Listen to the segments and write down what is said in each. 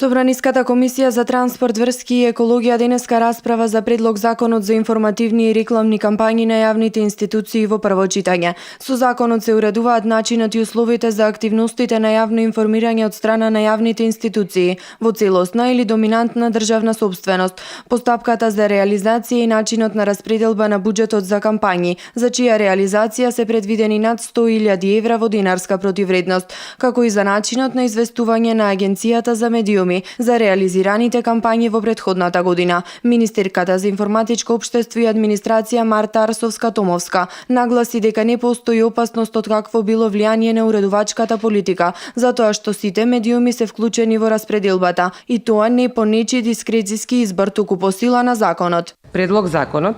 Собраниската комисија за транспорт, врски и екологија денеска расправа за предлог законот за информативни и рекламни кампањи на јавните институции во прво читање. Со законот се уредуваат начинот и условите за активностите на јавно информирање од страна на јавните институции во целосна или доминантна државна собственост, постапката за реализација и начинот на распределба на буџетот за кампањи, за чија реализација се предвидени над 100.000 евра во динарска противредност, како и за начинот на известување на Агенцијата за медиуми за реализираните кампањи во претходната година. Министерката за информатичко општество и администрација Марта Арсовска-Томовска нагласи дека не постои опасност од какво било влијание на уредувачката политика, затоа што сите медиуми се вклучени во распределбата и тоа не по нечи дискрецијски избор, туку по сила на законот. Предлог законот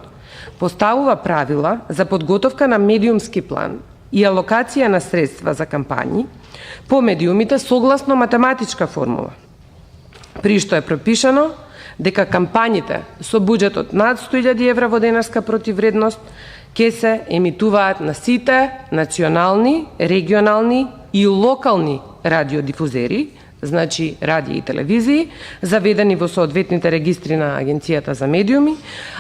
поставува правила за подготовка на медиумски план и алокација на средства за кампањи по медиумите согласно математичка формула, при што е пропишано дека кампањите со буџетот над 100.000 евра во денарска противредност ќе се емитуваат на сите национални, регионални и локални радиодифузери, значи радио и телевизии, заведени во соодветните регистри на Агенцијата за медиуми,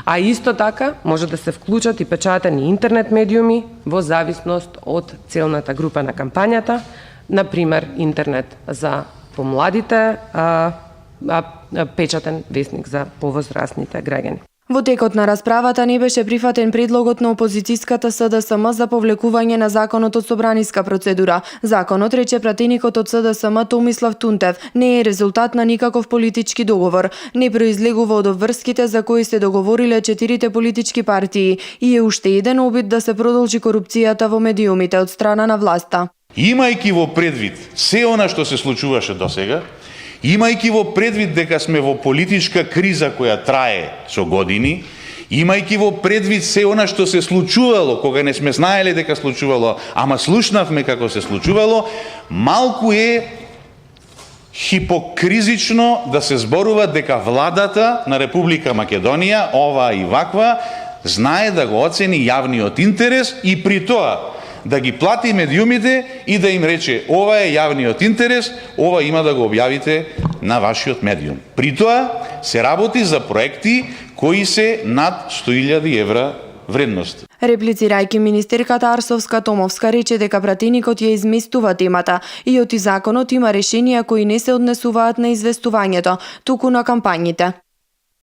а исто така може да се вклучат и печатани интернет медиуми во зависност од целната група на кампањата, например интернет за помладите, печатен весник за повозрасните граѓани. Во текот на расправата не беше прифатен предлогот на опозицијската СДСМ за повлекување на законот од собраниска процедура. Законот, рече пратеникот од СДСМ Томислав Тунтев, не е резултат на никаков политички договор, не произлегува од обврските за кои се договориле 4 политички партии и е уште еден обид да се продолжи корупцијата во медиумите од страна на власта. Имајќи во предвид се она што се случуваше досега, имајќи во предвид дека сме во политичка криза која трае со години, имајќи во предвид се она што се случувало, кога не сме знаеле дека случувало, ама слушнавме како се случувало, малку е хипокризично да се зборува дека владата на Република Македонија, ова и ваква, знае да го оцени јавниот интерес и при тоа да ги плати медиумите и да им рече ова е јавниот интерес, ова има да го објавите на вашиот медиум. При тоа се работи за проекти кои се над 100.000 евра вредност. Реплицирајќи министерката Арсовска-Томовска рече дека пратеникот ја изместува темата и оти законот има решенија кои не се однесуваат на известувањето, туку на кампањите.